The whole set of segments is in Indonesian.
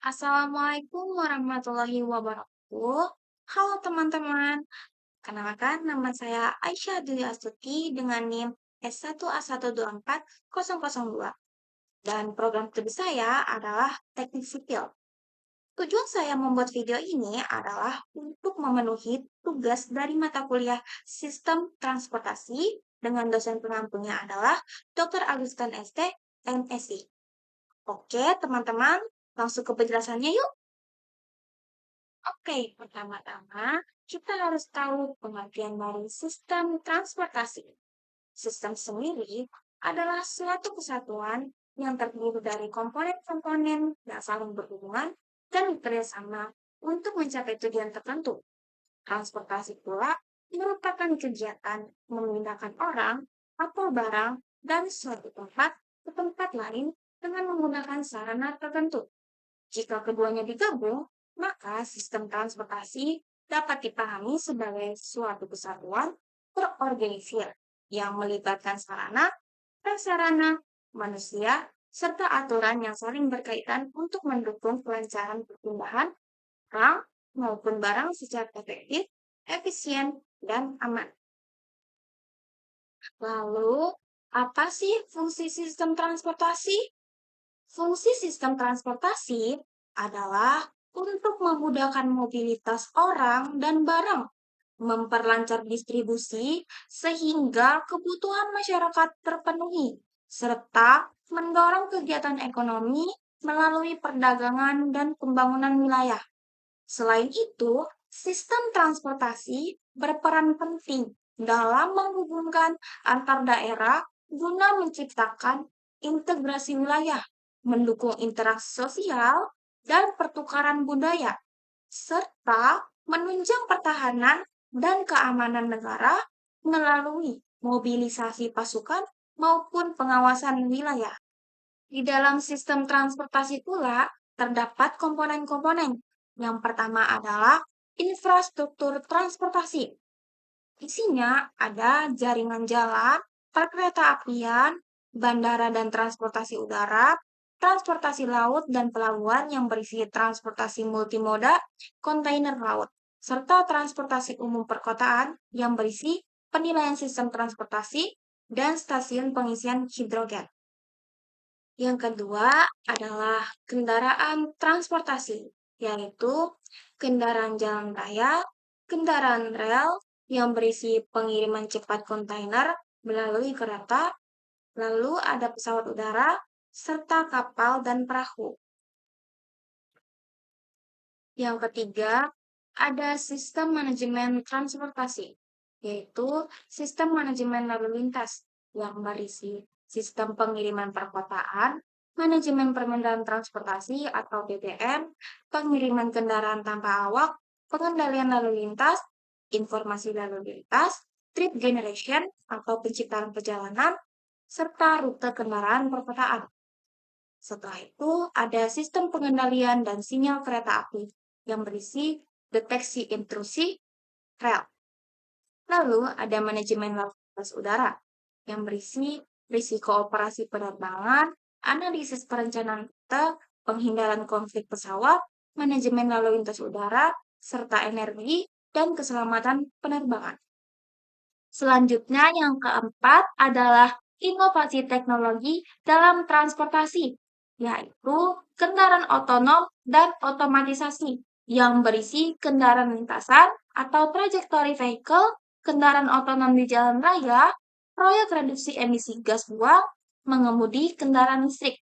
Assalamualaikum warahmatullahi wabarakatuh. Halo teman-teman, kenalkan nama saya Aisyah Dwi Astuti dengan NIM S1A1240002 dan program studi saya adalah Teknik Sipil. Tujuan saya membuat video ini adalah untuk memenuhi tugas dari mata kuliah Sistem Transportasi dengan dosen pengampunya adalah Dr. Agustin ST, MSI. Oke, teman-teman, langsung ke penjelasannya yuk. Oke, pertama-tama kita harus tahu pengertian dari sistem transportasi. Sistem sendiri adalah suatu kesatuan yang terdiri dari komponen-komponen yang saling berhubungan dan bekerjasama untuk mencapai tujuan tertentu. Transportasi pula merupakan kegiatan memindahkan orang atau barang dari suatu tempat ke tempat lain dengan menggunakan sarana tertentu. Jika keduanya digabung, maka sistem transportasi dapat dipahami sebagai suatu kesatuan terorganisir yang melibatkan sarana, prasarana, manusia, serta aturan yang saling berkaitan untuk mendukung kelancaran perpindahan orang maupun barang secara efektif, efisien, dan aman. Lalu, apa sih fungsi sistem transportasi? Fungsi sistem transportasi adalah untuk memudahkan mobilitas orang dan barang, memperlancar distribusi sehingga kebutuhan masyarakat terpenuhi, serta mendorong kegiatan ekonomi melalui perdagangan dan pembangunan wilayah. Selain itu, sistem transportasi berperan penting dalam menghubungkan antar daerah guna menciptakan integrasi wilayah, mendukung interaksi sosial dan pertukaran budaya, serta menunjang pertahanan dan keamanan negara melalui mobilisasi pasukan maupun pengawasan wilayah. Di dalam sistem transportasi pula terdapat komponen-komponen. Yang pertama adalah infrastruktur transportasi. Isinya ada jaringan jalan, perkereta-apian, bandara dan transportasi udara, transportasi laut dan pelabuhan yang berisi transportasi multimoda, kontainer laut, serta transportasi umum perkotaan yang berisi penilaian sistem transportasi dan stasiun pengisian hidrogen. Yang kedua adalah kendaraan transportasi, yaitu kendaraan jalan raya, kendaraan rel yang berisi pengiriman cepat kontainer melalui kereta, lalu ada pesawat udara, serta kapal dan perahu. Yang ketiga, ada sistem manajemen transportasi, yaitu sistem manajemen lalu lintas yang berisi sistem pengiriman perkotaan, manajemen permintaan transportasi atau PPM, pengiriman kendaraan tanpa awak, pengendalian lalu lintas, informasi lalu lintas, trip generation atau penciptaan perjalanan, serta rute kendaraan perkotaan. Setelah itu, ada sistem pengendalian dan sinyal kereta api yang berisi deteksi intrusi rel. Lalu ada manajemen lalu lintas udara yang berisi risiko operasi penerbangan, analisis perencanaan rute, penghindaran konflik pesawat, manajemen lalu lintas udara, serta energi dan keselamatan penerbangan. Selanjutnya yang keempat adalah inovasi teknologi dalam transportasi, yaitu kendaraan otonom dan otomatisasi yang berisi kendaraan lintasan atau trajectory vehicle, kendaraan otonom di jalan raya, proyek reduksi emisi gas buang, mengemudi kendaraan listrik.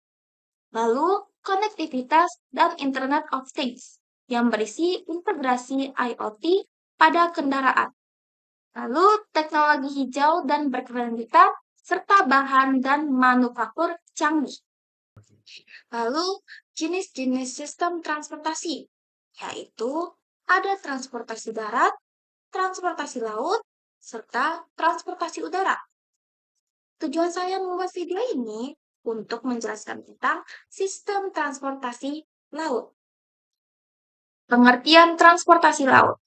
Lalu, konektivitas dan Internet of Things yang berisi integrasi IoT pada kendaraan. Lalu, teknologi hijau dan berkelanjutan, serta bahan dan manufaktur canggih. Lalu, jenis-jenis sistem transportasi, yaitu ada transportasi darat, transportasi laut, serta transportasi udara. Tujuan saya membuat video ini untuk menjelaskan tentang sistem transportasi laut. Pengertian transportasi laut.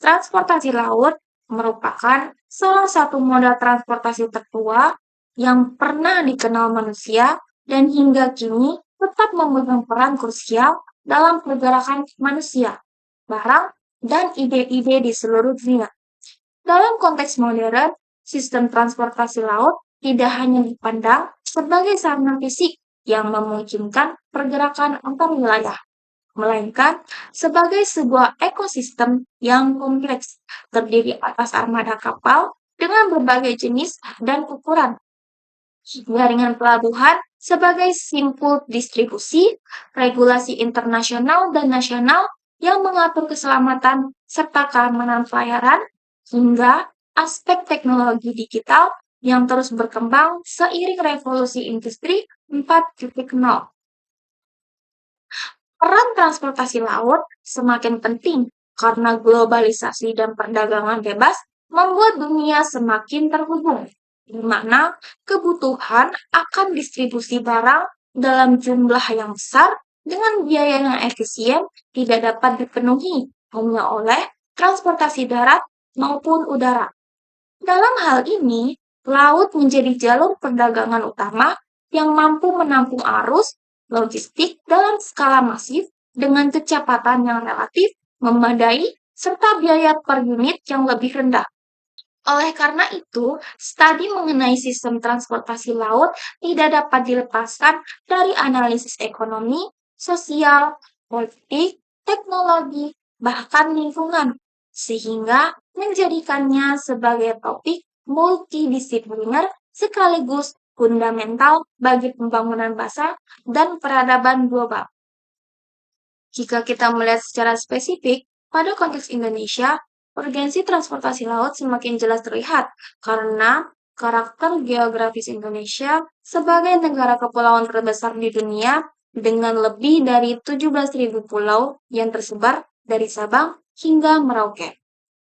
Transportasi laut merupakan salah satu moda transportasi tertua yang pernah dikenal manusia dan hingga kini tetap memegang peran krusial dalam pergerakan manusia, barang, dan ide-ide di seluruh dunia. Dalam konteks modern, sistem transportasi laut tidak hanya dipandang sebagai sarana fisik yang memungkinkan pergerakan antar wilayah, melainkan sebagai sebuah ekosistem yang kompleks, terdiri atas armada kapal dengan berbagai jenis dan ukuran, jaringan pelabuhan sebagai simpul distribusi, regulasi internasional dan nasional yang mengatur keselamatan serta keamanan pelayaran, hingga aspek teknologi digital yang terus berkembang seiring revolusi industri 4.0. Peran transportasi laut semakin penting karena globalisasi dan perdagangan bebas membuat dunia semakin terhubung, di mana kebutuhan akan distribusi barang dalam jumlah yang besar dengan biaya yang efisien tidak dapat dipenuhi hanya oleh transportasi darat maupun udara. Dalam hal ini, laut menjadi jalur perdagangan utama yang mampu menampung arus logistik dalam skala masif dengan kecepatan yang relatif memadai serta biaya per unit yang lebih rendah. Oleh karena itu, studi mengenai sistem transportasi laut tidak dapat dilepaskan dari analisis ekonomi, sosial, politik, teknologi, bahkan lingkungan, sehingga menjadikannya sebagai topik multidisipliner sekaligus fundamental bagi pembangunan bangsa dan peradaban global. Jika kita melihat secara spesifik, pada konteks Indonesia, urgensi transportasi laut semakin jelas terlihat karena karakter geografis Indonesia sebagai negara kepulauan terbesar di dunia dengan lebih dari 17.000 pulau yang tersebar dari Sabang hingga Merauke.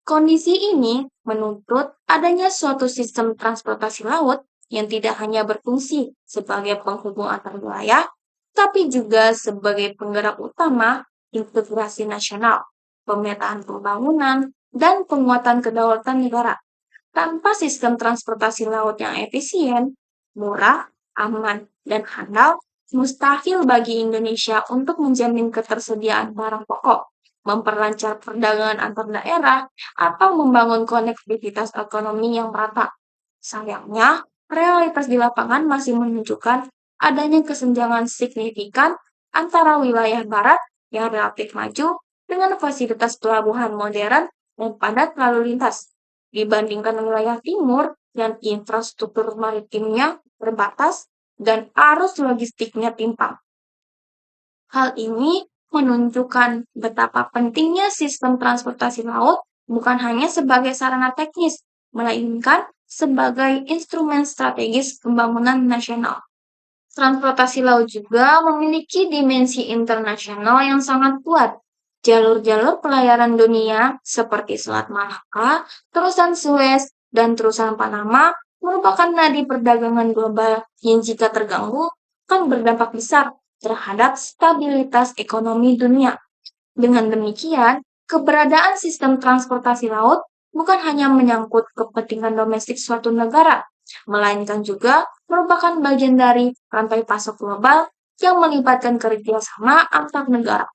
Kondisi ini menuntut adanya suatu sistem transportasi laut yang tidak hanya berfungsi sebagai penghubung antar wilayah, tapi juga sebagai penggerak utama integrasi nasional, pemetaan pembangunan, dan penguatan kedaulatan negara. Tanpa sistem transportasi laut yang efisien, murah, aman, dan handal, mustahil bagi Indonesia untuk menjamin ketersediaan barang pokok, memperlancar perdagangan antar daerah, atau membangun konektivitas ekonomi yang merata. Sayangnya, realitas di lapangan masih menunjukkan adanya kesenjangan signifikan antara wilayah barat yang relatif maju dengan fasilitas pelabuhan modern dan padat lalu lintas, dibandingkan wilayah timur yang infrastruktur maritimnya terbatas dan arus logistiknya timpang. Hal ini menunjukkan betapa pentingnya sistem transportasi laut bukan hanya sebagai sarana teknis, melainkan sebagai instrumen strategis pembangunan nasional. Transportasi laut juga memiliki dimensi internasional yang sangat kuat. Jalur-jalur pelayaran dunia seperti Selat Malaka, terusan Suez, dan terusan Panama merupakan nadi perdagangan global yang jika terganggu akan berdampak besar terhadap stabilitas ekonomi dunia. Dengan demikian, keberadaan sistem transportasi laut bukan hanya menyangkut kepentingan domestik suatu negara, melainkan juga merupakan bagian dari rantai pasok global yang melibatkan kerjasama antar negara,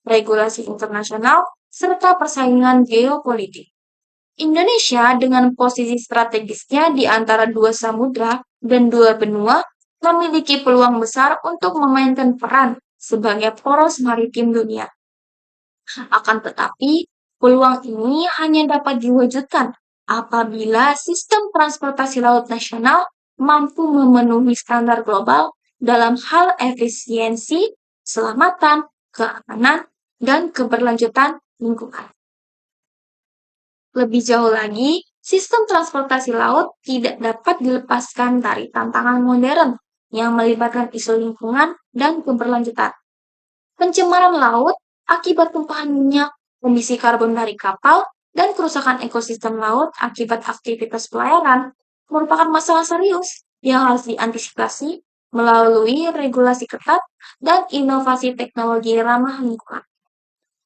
regulasi internasional, serta persaingan geopolitik. Indonesia dengan posisi strategisnya di antara dua samudra dan dua benua memiliki peluang besar untuk memainkan peran sebagai poros maritim dunia. Akan tetapi, peluang ini hanya dapat diwujudkan apabila sistem transportasi laut nasional mampu memenuhi standar global dalam hal efisiensi, keselamatan, keamanan, dan keberlanjutan lingkungan. Lebih jauh lagi, sistem transportasi laut tidak dapat dilepaskan dari tantangan modern yang melibatkan isu lingkungan dan keberlanjutan. Pencemaran laut akibat tumpahan minyak, emisi karbon dari kapal, dan kerusakan ekosistem laut akibat aktivitas pelayaran merupakan masalah serius yang harus diantisipasi melalui regulasi ketat dan inovasi teknologi ramah lingkungan.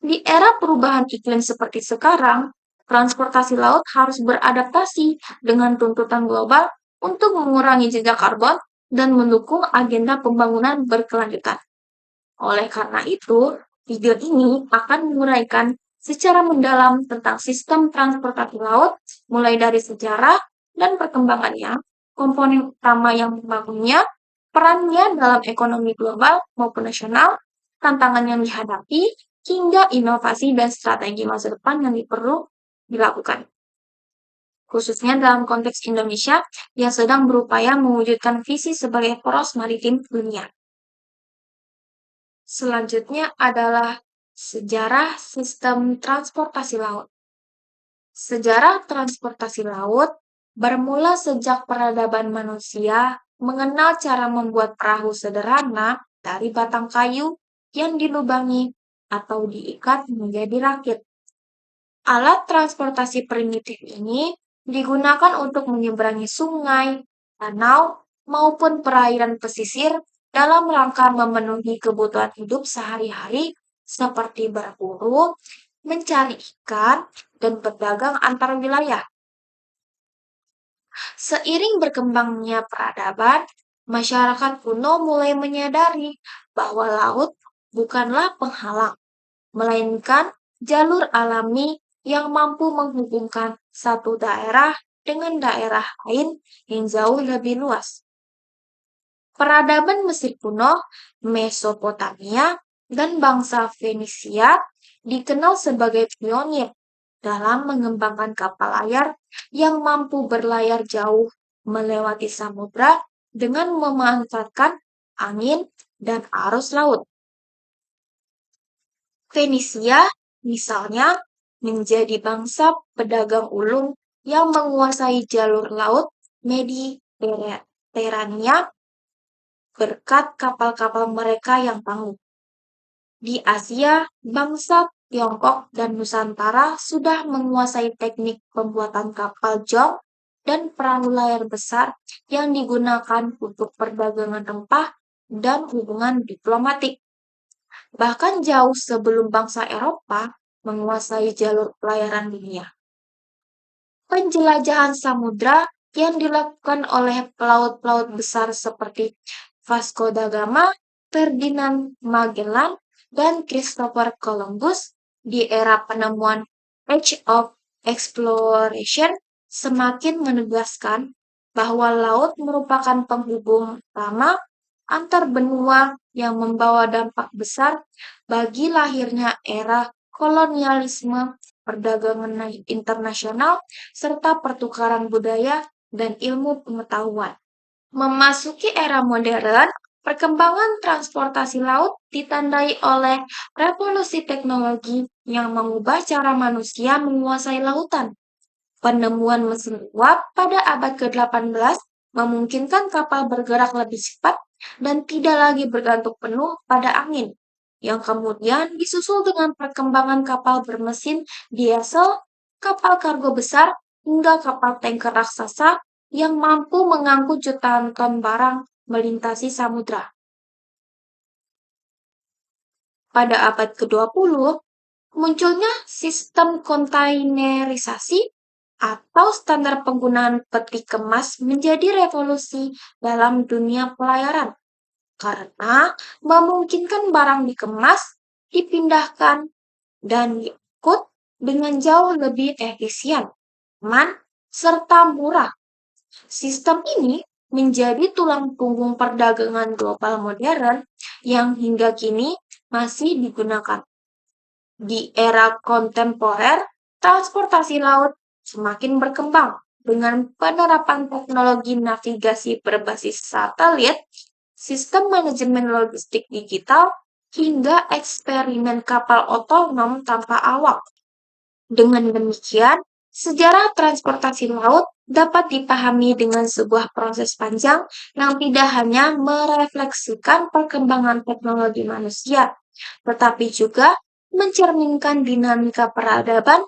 Di era perubahan iklim seperti sekarang, transportasi laut harus beradaptasi dengan tuntutan global untuk mengurangi jejak karbon dan mendukung agenda pembangunan berkelanjutan. Oleh karena itu, video ini akan menguraikan secara mendalam tentang sistem transportasi laut, mulai dari sejarah dan perkembangannya, komponen utama yang membangunnya, perannya dalam ekonomi global maupun nasional, tantangan yang dihadapi, hingga inovasi dan strategi masa depan yang perlu dilakukan. Khususnya dalam konteks Indonesia yang sedang berupaya mewujudkan visi sebagai poros maritim dunia. Selanjutnya adalah sejarah sistem transportasi laut. Sejarah transportasi laut bermula sejak peradaban manusia mengenal cara membuat perahu sederhana dari batang kayu yang dilubangi atau diikat menjadi rakit. Alat transportasi primitif ini digunakan untuk menyeberangi sungai, danau, maupun perairan pesisir dalam rangka memenuhi kebutuhan hidup sehari-hari seperti berburu, mencari ikan, dan berdagang antar wilayah. Seiring berkembangnya peradaban, masyarakat kuno mulai menyadari bahwa laut bukanlah penghalang, melainkan jalur alami yang mampu menghubungkan satu daerah dengan daerah lain yang jauh lebih luas. Peradaban Mesir kuno, Mesopotamia, dan bangsa Fenisia dikenal sebagai pionir dalam mengembangkan kapal layar yang mampu berlayar jauh melewati samudra dengan memanfaatkan angin dan arus laut. Fenisia, misalnya, menjadi bangsa pedagang ulung yang menguasai jalur laut Mediterania berkat kapal-kapal mereka yang tangguh. Di Asia, bangsa Tiongkok dan Nusantara sudah menguasai teknik pembuatan kapal jong dan perahu layar besar yang digunakan untuk perdagangan rempah dan hubungan diplomatik. Bahkan jauh sebelum bangsa Eropa menguasai jalur pelayaran dunia. Penjelajahan samudra yang dilakukan oleh pelaut-pelaut besar seperti Vasco da Gama, Ferdinand Magellan, dan Christopher Columbus di era penemuan Age of Exploration semakin menegaskan bahwa laut merupakan penghubung utama antar benua yang membawa dampak besar bagi lahirnya era kolonialisme, perdagangan internasional, serta pertukaran budaya dan ilmu pengetahuan. Memasuki era modern, perkembangan transportasi laut ditandai oleh revolusi teknologi yang mengubah cara manusia menguasai lautan. Penemuan mesin uap pada abad ke-18 memungkinkan kapal bergerak lebih cepat dan tidak lagi bergantung penuh pada angin, yang kemudian disusul dengan perkembangan kapal bermesin diesel, kapal kargo besar, hingga kapal tanker raksasa yang mampu mengangkut jutaan ton barang melintasi samudra. Pada abad ke-20, munculnya sistem kontainerisasi atau standar penggunaan peti kemas menjadi revolusi dalam dunia pelayaran karena memungkinkan barang dikemas, dipindahkan, dan diangkut dengan jauh lebih efisien, aman, serta murah. Sistem ini menjadi tulang punggung perdagangan global modern yang hingga kini masih digunakan. Di era kontemporer, transportasi laut semakin berkembang dengan penerapan teknologi navigasi berbasis satelit, sistem manajemen logistik digital, hingga eksperimen kapal otonom tanpa awak. Dengan demikian, sejarah transportasi laut dapat dipahami dengan sebuah proses panjang yang tidak hanya merefleksikan perkembangan teknologi manusia, tetapi juga mencerminkan dinamika peradaban,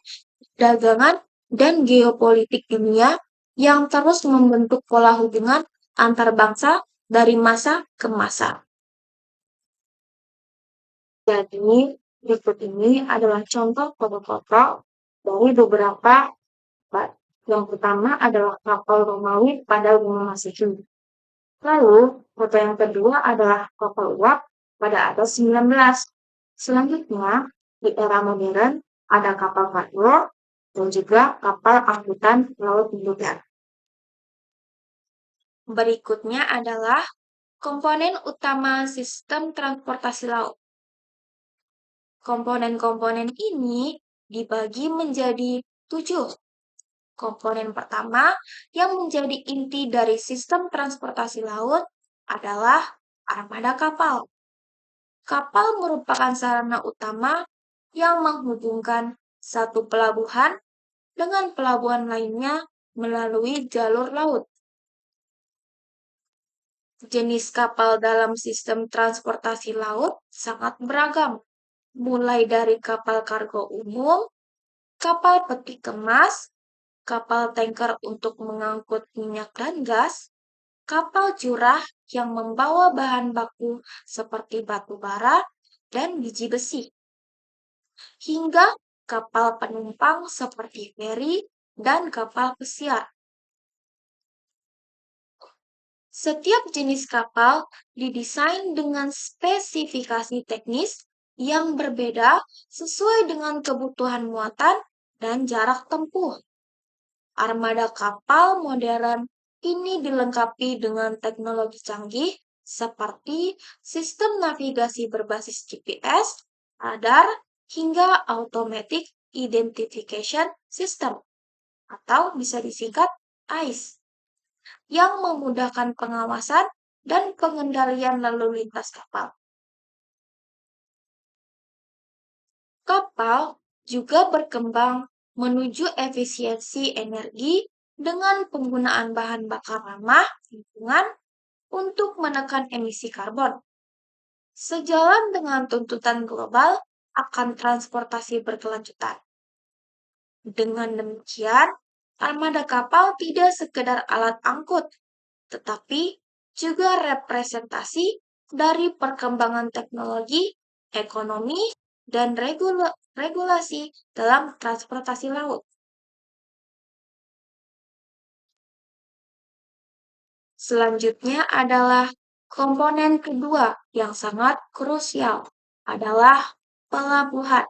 perdagangan, dan geopolitik dunia yang terus membentuk pola hubungan antar bangsa dari masa ke masa. Jadi, berikut ini adalah contoh foto-foto dari beberapa abad. Yang pertama adalah kapal Romawi pada benua Masehi. Lalu, foto yang kedua adalah kapal uap pada abad 19. Selanjutnya, di era modern, ada kapal patrol dan juga kapal angkutan laut militer. Berikutnya adalah komponen utama sistem transportasi laut. Komponen-komponen ini dibagi menjadi 7. Komponen pertama yang menjadi inti dari sistem transportasi laut adalah armada kapal. Kapal merupakan sarana utama yang menghubungkan satu pelabuhan dengan pelabuhan lainnya melalui jalur laut. Jenis kapal dalam sistem transportasi laut sangat beragam, mulai dari kapal kargo umum, kapal peti kemas, kapal tanker untuk mengangkut minyak dan gas, kapal curah yang membawa bahan baku seperti batu bara dan biji besi, hingga kapal penumpang seperti feri dan kapal pesiar. Setiap jenis kapal didesain dengan spesifikasi teknis yang berbeda sesuai dengan kebutuhan muatan dan jarak tempuh. Armada kapal modern ini dilengkapi dengan teknologi canggih seperti sistem navigasi berbasis GPS, radar, hingga Automatic Identification System atau bisa disingkat AIS yang memudahkan pengawasan dan pengendalian lalu lintas kapal. Kapal juga berkembang menuju efisiensi energi dengan penggunaan bahan bakar ramah lingkungan untuk menekan emisi karbon. Sejalan dengan tuntutan global akan transportasi berkelanjutan. Dengan demikian, armada kapal tidak sekedar alat angkut, tetapi juga representasi dari perkembangan teknologi, ekonomi, dan regulasi dalam transportasi laut. Selanjutnya adalah komponen kedua yang sangat krusial adalah pelabuhan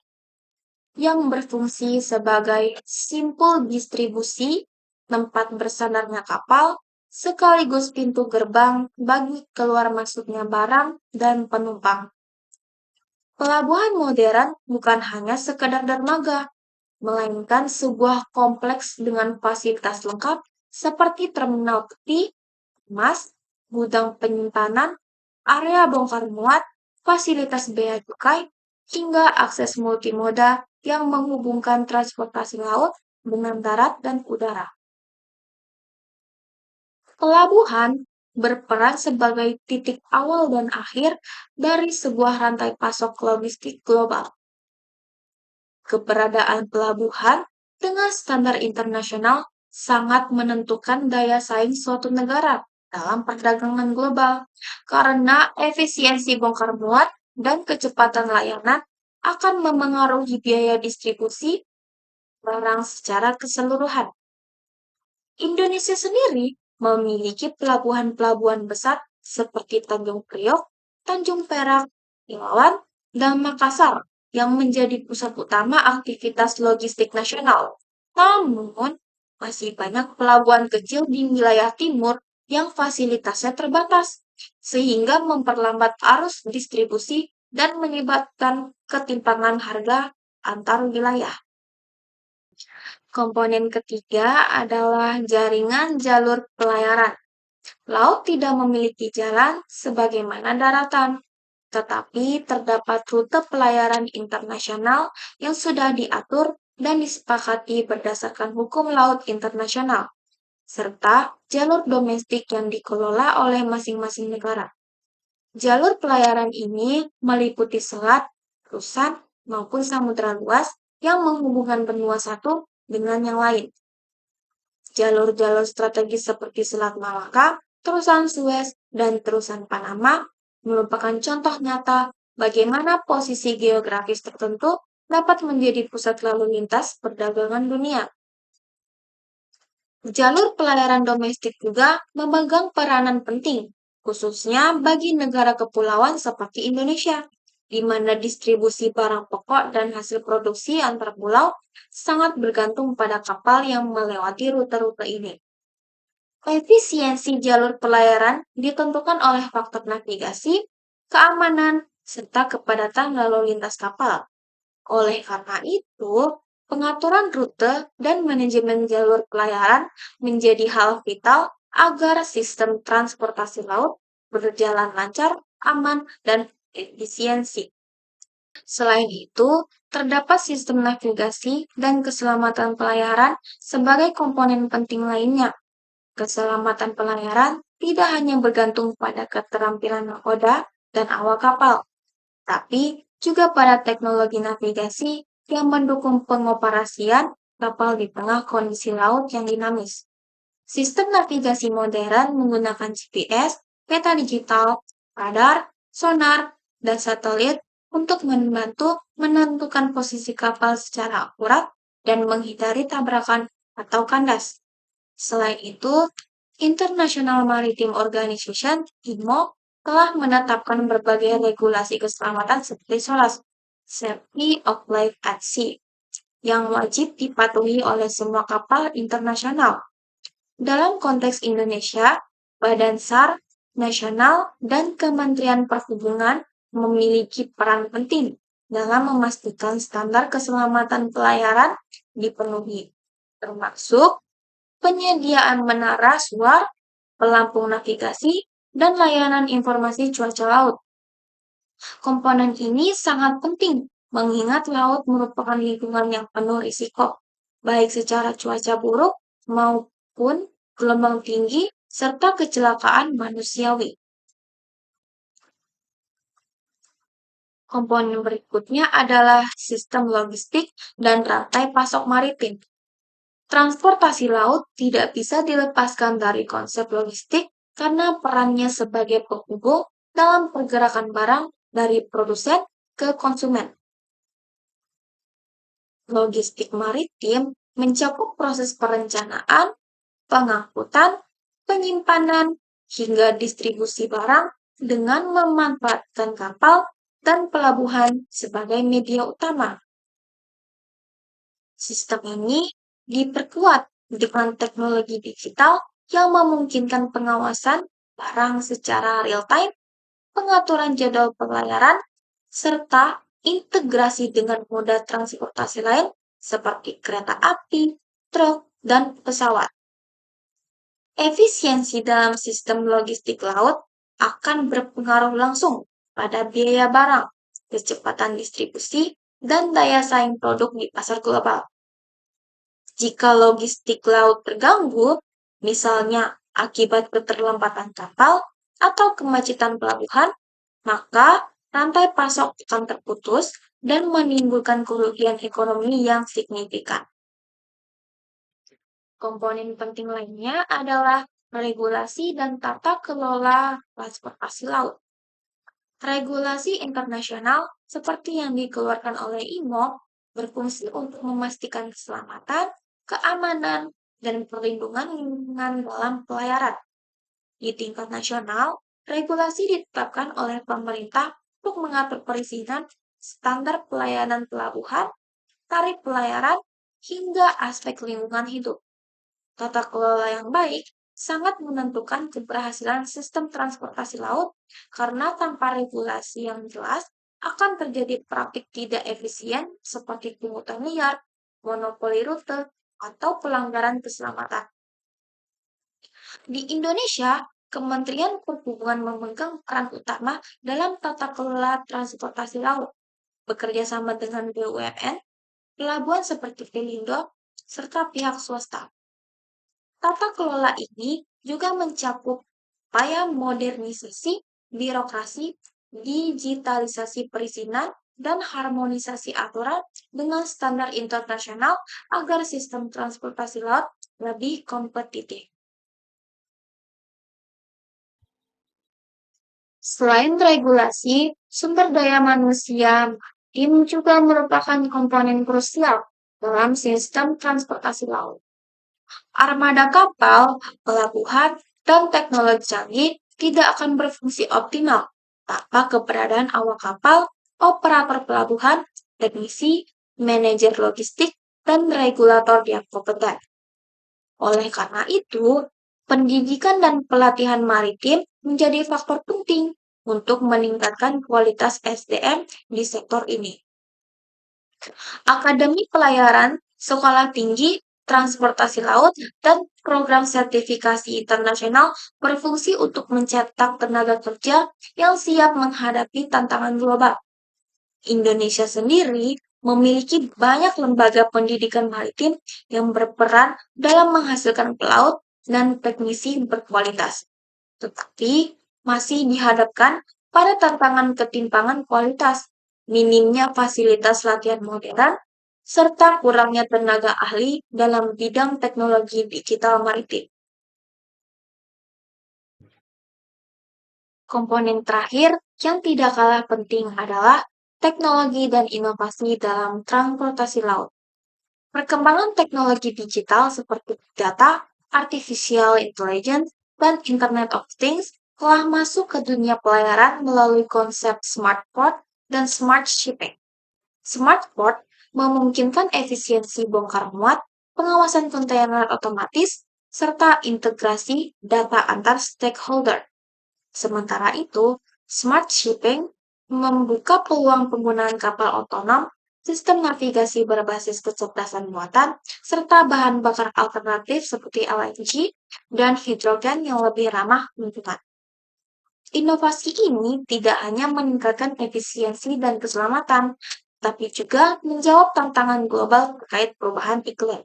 yang berfungsi sebagai simpul distribusi tempat bersandarnya kapal sekaligus pintu gerbang bagi keluar masuknya barang dan penumpang. Pelabuhan modern bukan hanya sekedar dermaga, melainkan sebuah kompleks dengan fasilitas lengkap seperti terminal peti, emas, gudang penyimpanan, area bongkar muat, fasilitas bea cukai, hingga akses multimoda yang menghubungkan transportasi laut dengan darat dan udara. Pelabuhan berperan sebagai titik awal dan akhir dari sebuah rantai pasok logistik global. Keberadaan pelabuhan dengan standar internasional sangat menentukan daya saing suatu negara dalam perdagangan global, karena efisiensi bongkar muat dan kecepatan layanan akan memengaruhi biaya distribusi barang secara keseluruhan. Indonesia sendiri memiliki pelabuhan-pelabuhan besar seperti Tanjung Priok, Tanjung Perak, Ilawan, dan Makassar yang menjadi pusat utama aktivitas logistik nasional. Namun, masih banyak pelabuhan kecil di wilayah timur yang fasilitasnya terbatas, sehingga memperlambat arus distribusi dan menyebabkan ketimpangan harga antar wilayah. Komponen ketiga adalah jaringan jalur pelayaran. Laut tidak memiliki jalan sebagaimana daratan, tetapi terdapat rute pelayaran internasional yang sudah diatur dan disepakati berdasarkan hukum laut internasional, serta jalur domestik yang dikelola oleh masing-masing negara. Jalur pelayaran ini meliputi selat, lautan, maupun samudra luas yang menghubungkan benua satu dengan yang lain. Jalur-jalur strategis seperti Selat Malaka, Terusan Suez, dan Terusan Panama merupakan contoh nyata bagaimana posisi geografis tertentu dapat menjadi pusat lalu lintas perdagangan dunia. Jalur pelayaran domestik juga memegang peranan penting khususnya bagi negara kepulauan seperti Indonesia, di mana distribusi barang pokok dan hasil produksi antar pulau sangat bergantung pada kapal yang melewati rute-rute ini. Efisiensi jalur pelayaran ditentukan oleh faktor navigasi, keamanan, serta kepadatan lalu lintas kapal. Oleh karena itu, pengaturan rute dan manajemen jalur pelayaran menjadi hal vital agar sistem transportasi laut berjalan lancar, aman, dan efisiensi. Selain itu, terdapat sistem navigasi dan keselamatan pelayaran sebagai komponen penting lainnya. Keselamatan pelayaran tidak hanya bergantung pada keterampilan nakoda dan awak kapal, tapi juga pada teknologi navigasi yang mendukung pengoperasian kapal di tengah kondisi laut yang dinamis. Sistem navigasi modern menggunakan GPS, peta digital, radar, sonar, dan satelit untuk membantu menentukan posisi kapal secara akurat dan menghindari tabrakan atau kandas. Selain itu, International Maritime Organization (IMO) telah menetapkan berbagai regulasi keselamatan seperti SOLAS (Safety of Life at Sea) yang wajib dipatuhi oleh semua kapal internasional. Dalam konteks Indonesia, Badan SAR Nasional dan Kementerian Perhubungan memiliki peran penting dalam memastikan standar keselamatan pelayaran dipenuhi, termasuk penyediaan menara SUAR, pelampung navigasi, dan layanan informasi cuaca laut. Komponen ini sangat penting mengingat laut merupakan lingkungan yang penuh risiko, baik secara cuaca buruk maupun gelombang tinggi serta kecelakaan manusiawi. Komponen berikutnya adalah sistem logistik dan rantai pasok maritim. Transportasi laut tidak bisa dilepaskan dari konsep logistik karena perannya sebagai penghubung dalam pergerakan barang dari produsen ke konsumen. Logistik maritim mencakup proses perencanaan, pengangkutan, penyimpanan, hingga distribusi barang dengan memanfaatkan kapal dan pelabuhan sebagai media utama. Sistem ini diperkuat dengan teknologi digital yang memungkinkan pengawasan barang secara real-time, pengaturan jadwal pelayaran, serta integrasi dengan moda transportasi lain seperti kereta api, truk, dan pesawat. Efisiensi dalam sistem logistik laut akan berpengaruh langsung pada biaya barang, kecepatan distribusi, dan daya saing produk di pasar global. Jika logistik laut terganggu, misalnya akibat keterlambatan kapal atau kemacetan pelabuhan, maka rantai pasok akan terputus dan menimbulkan kerugian ekonomi yang signifikan. Komponen penting lainnya adalah regulasi dan tata kelola transportasi laut. Regulasi internasional seperti yang dikeluarkan oleh IMO berfungsi untuk memastikan keselamatan, keamanan, dan perlindungan lingkungan dalam pelayaran. Di tingkat nasional, regulasi ditetapkan oleh pemerintah untuk mengatur perizinan, standar pelayanan pelabuhan, tarif pelayaran, hingga aspek lingkungan hidup. Tata kelola yang baik sangat menentukan keberhasilan sistem transportasi laut karena tanpa regulasi yang jelas akan terjadi praktik tidak efisien seperti pungutan liar, monopoli rute, atau pelanggaran keselamatan. Di Indonesia, Kementerian Perhubungan memegang peran utama dalam tata kelola transportasi laut, bekerja sama dengan BUMN, pelabuhan seperti Pelindo, serta pihak swasta. Tata kelola ini juga mencakup upaya modernisasi birokrasi, digitalisasi perizinan, dan harmonisasi aturan dengan standar internasional agar sistem transportasi laut lebih kompetitif. Selain regulasi, sumber daya manusia maritim juga merupakan komponen krusial dalam sistem transportasi laut. Armada kapal, pelabuhan, dan teknologi canggih tidak akan berfungsi optimal tanpa keberadaan awak kapal, operator pelabuhan, teknisi, manajer logistik, dan regulator yang kompeten. Oleh karena itu, pendidikan dan pelatihan maritim menjadi faktor penting untuk meningkatkan kualitas SDM di sektor ini. Akademi Pelayaran, Sekolah Tinggi, Transportasi Laut, dan program sertifikasi internasional berfungsi untuk mencetak tenaga kerja yang siap menghadapi tantangan global. Indonesia sendiri memiliki banyak lembaga pendidikan maritim yang berperan dalam menghasilkan pelaut dan teknisi berkualitas, tetapi masih dihadapkan pada tantangan ketimpangan kualitas, minimnya fasilitas latihan modern, serta kurangnya tenaga ahli dalam bidang teknologi digital maritim. Komponen terakhir yang tidak kalah penting adalah teknologi dan inovasi dalam transportasi laut. Perkembangan teknologi digital seperti data, artificial intelligence, dan Internet of Things telah masuk ke dunia pelayaran melalui konsep smart port dan smart shipping. Smart port memungkinkan efisiensi bongkar muat, pengawasan kontainer otomatis, serta integrasi data antar stakeholder. Sementara itu, smart shipping membuka peluang penggunaan kapal otonom, sistem navigasi berbasis kecerdasan buatan, serta bahan bakar alternatif seperti LNG dan hidrogen yang lebih ramah lingkungan. Inovasi ini tidak hanya meningkatkan efisiensi dan keselamatan, tapi juga menjawab tantangan global terkait perubahan iklim.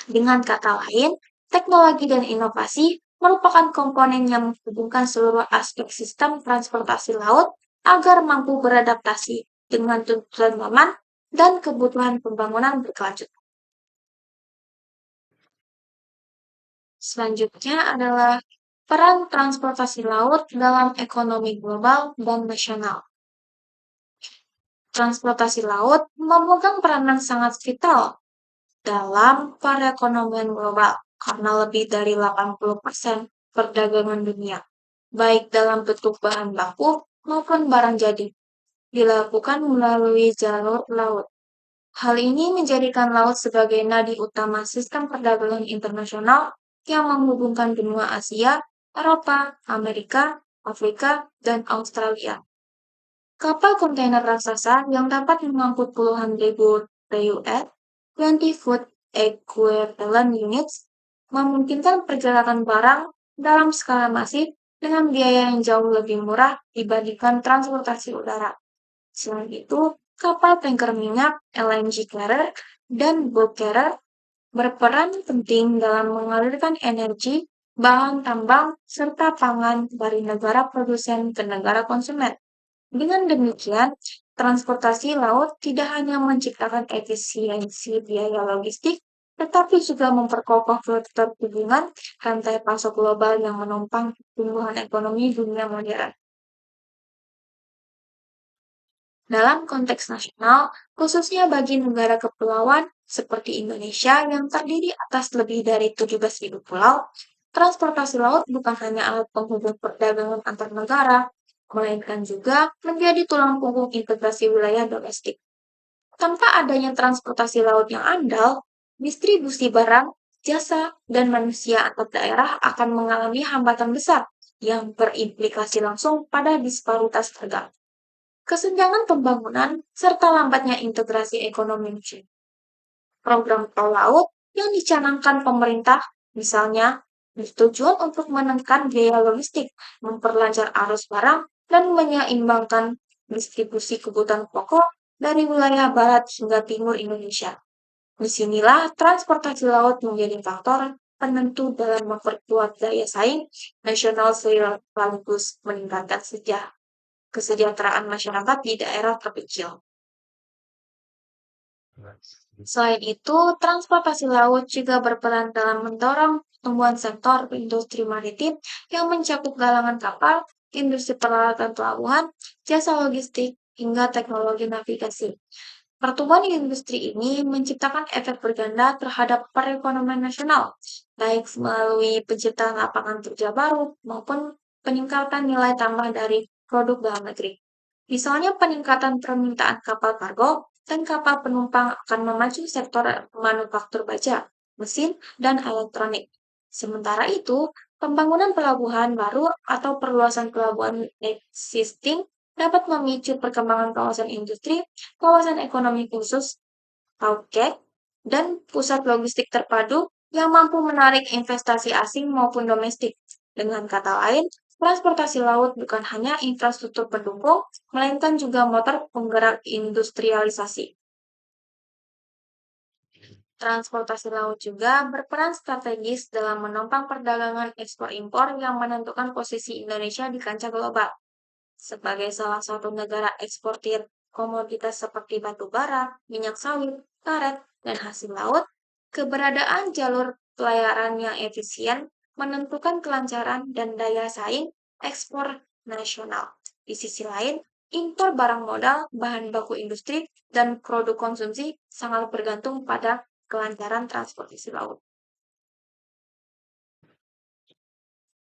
Dengan kata lain, teknologi dan inovasi merupakan komponen yang menghubungkan seluruh aspek sistem transportasi laut agar mampu beradaptasi dengan tuntutan zaman dan kebutuhan pembangunan berkelanjutan. Selanjutnya adalah peran transportasi laut dalam ekonomi global dan nasional. Transportasi laut memegang peranan sangat vital dalam perekonomian global karena lebih dari 80% perdagangan dunia, baik dalam bentuk bahan baku maupun barang jadi, dilakukan melalui jalur laut. Hal ini menjadikan laut sebagai nadi utama sistem perdagangan internasional yang menghubungkan benua Asia, Eropa, Amerika, Afrika, dan Australia. Kapal kontainer raksasa yang dapat mengangkut puluhan ribu TEU, 20-foot equivalent units, memungkinkan pergerakan barang dalam skala masif dengan biaya yang jauh lebih murah dibandingkan transportasi udara. Selain itu, kapal tanker minyak, LNG carrier, dan bulk carrier berperan penting dalam mengalirkan energi, bahan tambang, serta pangan dari negara produsen ke negara konsumen. Dengan demikian, transportasi laut tidak hanya menciptakan efisiensi biaya logistik, tetapi juga memperkokoh keterhubungan rantai pasok global yang menopang pertumbuhan ekonomi dunia modern. Dalam konteks nasional, khususnya bagi negara kepulauan seperti Indonesia yang terdiri atas lebih dari 17.000 pulau, transportasi laut bukan hanya alat penghubung perdagangan antar negara, melainkan juga menjadi tulang punggung integrasi wilayah domestik. Tanpa adanya transportasi laut yang andal, distribusi barang, jasa, dan manusia antar daerah akan mengalami hambatan besar yang berimplikasi langsung pada disparitas harga, kesenjangan pembangunan, serta lambatnya integrasi ekonomi nasional. Program tol laut yang dicanangkan pemerintah, misalnya, bertujuan untuk menekan biaya logistik, memperlancar arus barang, dan menyeimbangkan distribusi kebutuhan pokok dari wilayah barat hingga timur Indonesia. Disinilah transportasi laut menjadi faktor penentu dalam memperkuat daya saing nasional sekaligus meningkatkan kesejahteraan masyarakat di daerah terpencil. Selain itu, transportasi laut juga berperan dalam mendorong pertumbuhan sektor industri maritim yang mencakup galangan kapal, industri peralatan pelabuhan, jasa logistik, hingga teknologi navigasi. Pertumbuhan industri ini menciptakan efek berganda terhadap perekonomian nasional, baik melalui penciptaan lapangan kerja baru maupun peningkatan nilai tambah dari produk dalam negeri. Misalnya peningkatan permintaan kapal kargo dan kapal penumpang akan memacu sektor manufaktur baja, mesin, dan elektronik. Sementara itu, pembangunan pelabuhan baru atau perluasan pelabuhan existing dapat memicu perkembangan kawasan industri, kawasan ekonomi khusus, outlet, dan pusat logistik terpadu yang mampu menarik investasi asing maupun domestik. Dengan kata lain, transportasi laut bukan hanya infrastruktur pendukung, melainkan juga motor penggerak industrialisasi. Transportasi laut juga berperan strategis dalam menopang perdagangan ekspor-impor yang menentukan posisi Indonesia di kancah global. Sebagai salah satu negara eksportir komoditas seperti batu bara, minyak sawit, karet, dan hasil laut, keberadaan jalur pelayaran yang efisien menentukan kelancaran dan daya saing ekspor nasional. Di sisi lain, impor barang modal, bahan baku industri, dan produk konsumsi sangat bergantung pada kelancaran transportasi laut.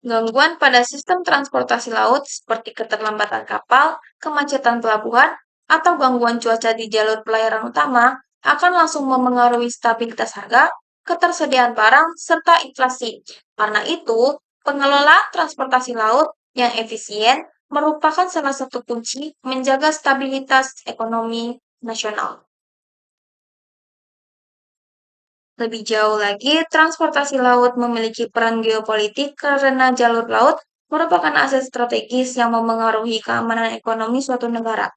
Gangguan pada sistem transportasi laut seperti keterlambatan kapal, kemacetan pelabuhan, atau gangguan cuaca di jalur pelayaran utama akan langsung memengaruhi stabilitas harga, ketersediaan barang, serta inflasi. Karena itu, pengelola transportasi laut yang efisien merupakan salah satu kunci menjaga stabilitas ekonomi nasional. Lebih jauh lagi, transportasi laut memiliki peran geopolitik karena jalur laut merupakan aset strategis yang memengaruhi keamanan ekonomi suatu negara.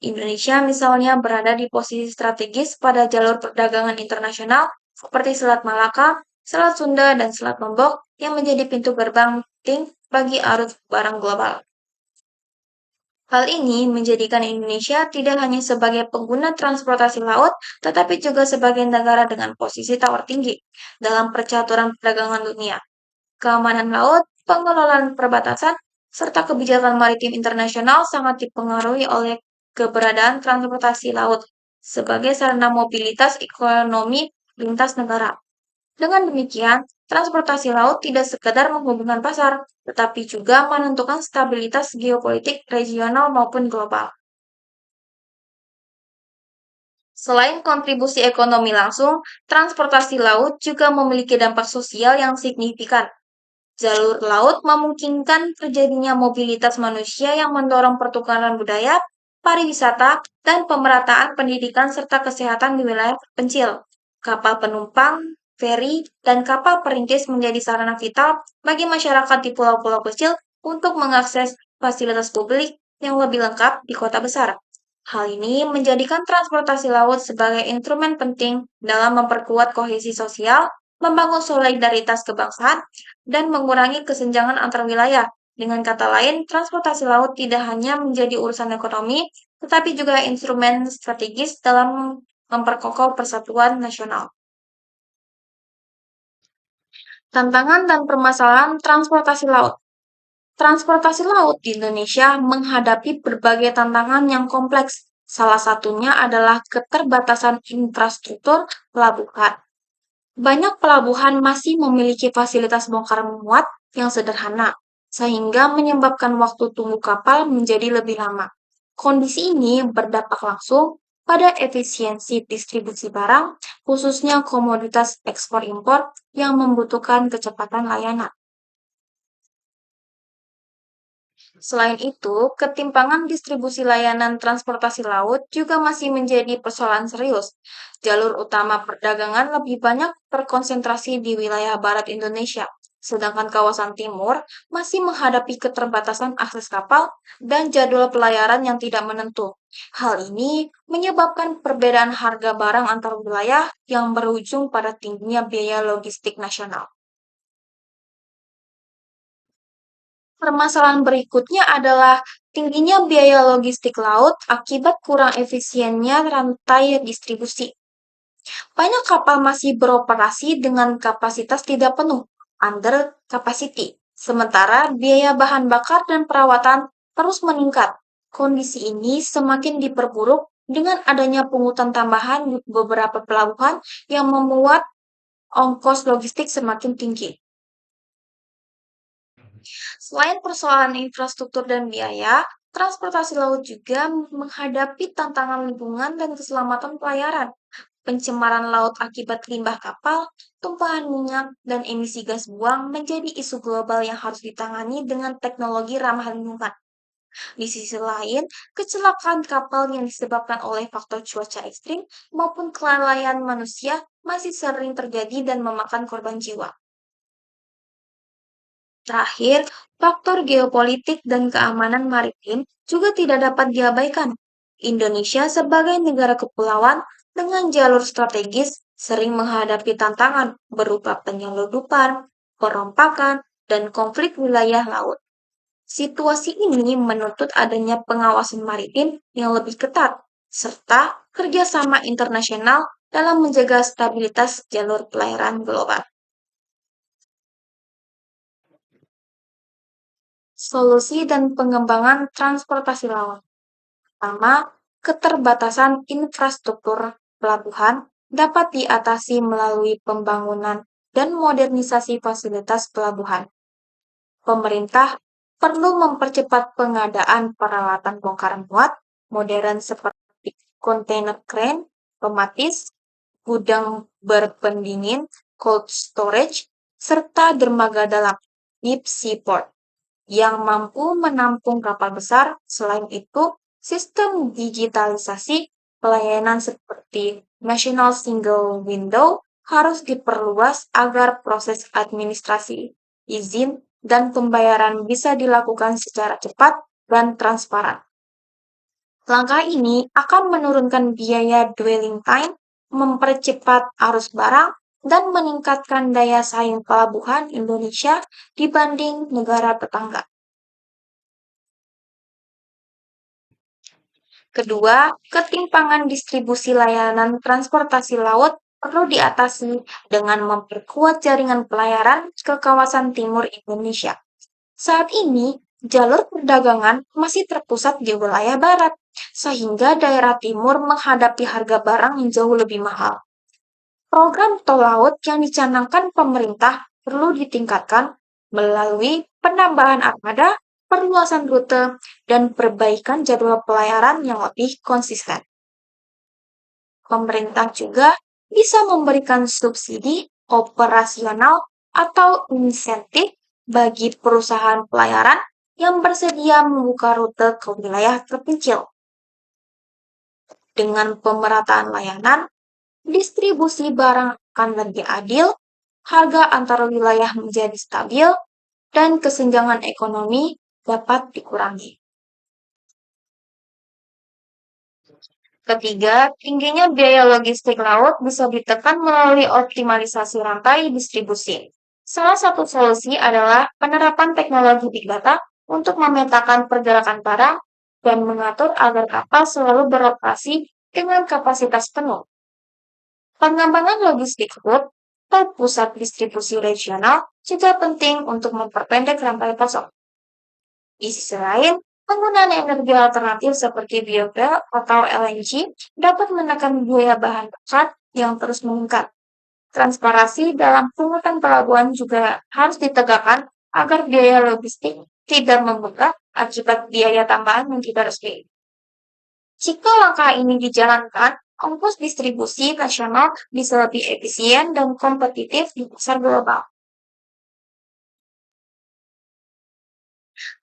Indonesia misalnya berada di posisi strategis pada jalur perdagangan internasional seperti Selat Malaka, Selat Sunda, dan Selat Lombok yang menjadi pintu gerbang penting bagi arus barang global. Hal ini menjadikan Indonesia tidak hanya sebagai pengguna transportasi laut, tetapi juga sebagai negara dengan posisi tawar tinggi dalam percaturan perdagangan dunia. Keamanan laut, pengelolaan perbatasan, serta kebijakan maritim internasional sangat dipengaruhi oleh keberadaan transportasi laut sebagai sarana mobilitas ekonomi lintas negara. Dengan demikian, transportasi laut tidak sekedar menghubungkan pasar, tetapi juga menentukan stabilitas geopolitik regional maupun global. Selain kontribusi ekonomi langsung, transportasi laut juga memiliki dampak sosial yang signifikan. Jalur laut memungkinkan terjadinya mobilitas manusia yang mendorong pertukaran budaya, pariwisata, dan pemerataan pendidikan serta kesehatan di wilayah terpencil. Kapal penumpang, feri, dan kapal perintis menjadi sarana vital bagi masyarakat di pulau-pulau kecil untuk mengakses fasilitas publik yang lebih lengkap di kota besar. Hal ini menjadikan transportasi laut sebagai instrumen penting dalam memperkuat kohesi sosial, membangun solidaritas kebangsaan, dan mengurangi kesenjangan antar wilayah. Dengan kata lain, transportasi laut tidak hanya menjadi urusan ekonomi, tetapi juga instrumen strategis dalam memperkokoh persatuan nasional. Tantangan dan permasalahan transportasi laut. Transportasi laut di Indonesia menghadapi berbagai tantangan yang kompleks. Salah satunya adalah keterbatasan infrastruktur pelabuhan. Banyak pelabuhan masih memiliki fasilitas bongkar muat yang sederhana, sehingga menyebabkan waktu tunggu kapal menjadi lebih lama. Kondisi ini berdampak langsung pada efisiensi distribusi barang, khususnya komoditas ekspor-impor yang membutuhkan kecepatan layanan. Selain itu, ketimpangan distribusi layanan transportasi laut juga masih menjadi persoalan serius. Jalur utama perdagangan lebih banyak terkonsentrasi di wilayah barat Indonesia, sedangkan kawasan timur masih menghadapi keterbatasan akses kapal dan jadwal pelayaran yang tidak menentu. Hal ini menyebabkan perbedaan harga barang antar wilayah yang berujung pada tingginya biaya logistik nasional. Permasalahan berikutnya adalah tingginya biaya logistik laut akibat kurang efisiennya rantai distribusi. Banyak kapal masih beroperasi dengan kapasitas tidak penuh, under capacity, sementara biaya bahan bakar dan perawatan terus meningkat. Kondisi ini semakin diperburuk dengan adanya pungutan tambahan di beberapa pelabuhan yang membuat ongkos logistik semakin tinggi. Selain persoalan infrastruktur dan biaya, transportasi laut juga menghadapi tantangan lingkungan dan keselamatan pelayaran. Pencemaran laut akibat limbah kapal, tumpahan minyak, dan emisi gas buang menjadi isu global yang harus ditangani dengan teknologi ramah lingkungan. Di sisi lain, kecelakaan kapal yang disebabkan oleh faktor cuaca ekstrim maupun kelalaian manusia masih sering terjadi dan memakan korban jiwa. Terakhir, faktor geopolitik dan keamanan maritim juga tidak dapat diabaikan. Indonesia sebagai negara kepulauan dengan jalur strategis sering menghadapi tantangan berupa penyelundupan, perompakan, dan konflik wilayah laut. Situasi ini menuntut adanya pengawasan maritim yang lebih ketat, serta kerjasama internasional dalam menjaga stabilitas jalur pelayaran global. Solusi dan pengembangan transportasi laut. Pertama, keterbatasan infrastruktur pelabuhan dapat diatasi melalui pembangunan dan modernisasi fasilitas pelabuhan. Pemerintah perlu mempercepat pengadaan peralatan bongkar muat modern seperti kontainer crane, pematis, gudang berpendingin, cold storage, serta dermaga dalam deep seaport yang mampu menampung kapal besar. Selain itu, sistem digitalisasi pelayanan seperti National Single Window harus diperluas agar proses administrasi, izin, dan pembayaran bisa dilakukan secara cepat dan transparan. Langkah ini akan menurunkan biaya dwelling time, mempercepat arus barang, dan meningkatkan daya saing pelabuhan Indonesia dibanding negara tetangga. Kedua, ketimpangan distribusi layanan transportasi laut perlu diatasi dengan memperkuat jaringan pelayaran ke kawasan timur Indonesia. Saat ini, jalur perdagangan masih terpusat di wilayah barat, sehingga daerah timur menghadapi harga barang yang jauh lebih mahal. Program tol laut yang dicanangkan pemerintah perlu ditingkatkan melalui penambahan armada, perluasan rute, dan perbaikan jadwal pelayaran yang lebih konsisten. Pemerintah juga bisa memberikan subsidi operasional atau insentif bagi perusahaan pelayaran yang bersedia membuka rute ke wilayah terpencil. Dengan pemerataan layanan, distribusi barang akan lebih adil, harga antar wilayah menjadi stabil, dan kesenjangan ekonomi dapat dikurangi. Ketiga, tingginya biaya logistik laut bisa ditekan melalui optimalisasi rantai distribusi. Salah satu solusi adalah penerapan teknologi Big Data untuk memetakan pergerakan barang dan mengatur agar kapal selalu beroperasi dengan kapasitas penuh. Pengembangan logistik hub atau pusat distribusi regional juga penting untuk memperpendek rantai pasok. Di sisi lain, penggunaan energi alternatif seperti biofuel atau LNG dapat menekan biaya bahan bakar yang terus meningkat. Transparansi dalam pungutan pelabuhan juga harus ditegakkan agar biaya logistik tidak membengkak akibat biaya tambahan yang tidak resmi. Jika langkah ini dijalankan, ongkos distribusi nasional bisa lebih efisien dan kompetitif di pasar global.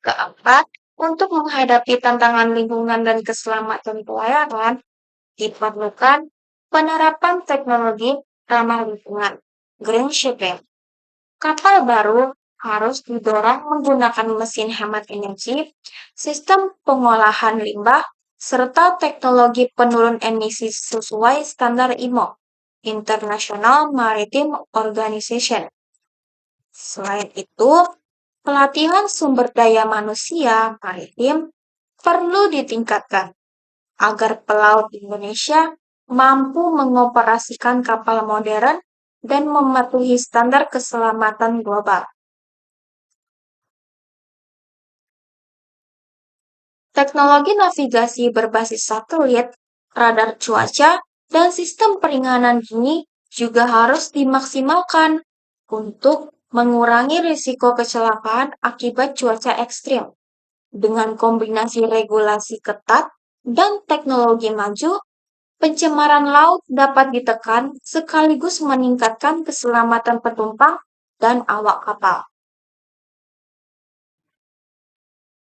Keempat, untuk menghadapi tantangan lingkungan dan keselamatan pelayaran, diperlukan penerapan teknologi ramah lingkungan, green shipping. Kapal baru harus didorong menggunakan mesin hemat energi, sistem pengolahan limbah, serta teknologi penurun emisi sesuai standar IMO, International Maritime Organization. Selain itu, pelatihan sumber daya manusia maritim perlu ditingkatkan agar pelaut Indonesia mampu mengoperasikan kapal modern dan mematuhi standar keselamatan global. Teknologi navigasi berbasis satelit, radar cuaca, dan sistem peringanan dini juga harus dimaksimalkan untuk mengurangi risiko kecelakaan akibat cuaca ekstrim. Dengan kombinasi regulasi ketat dan teknologi maju, pencemaran laut dapat ditekan sekaligus meningkatkan keselamatan penumpang dan awak kapal.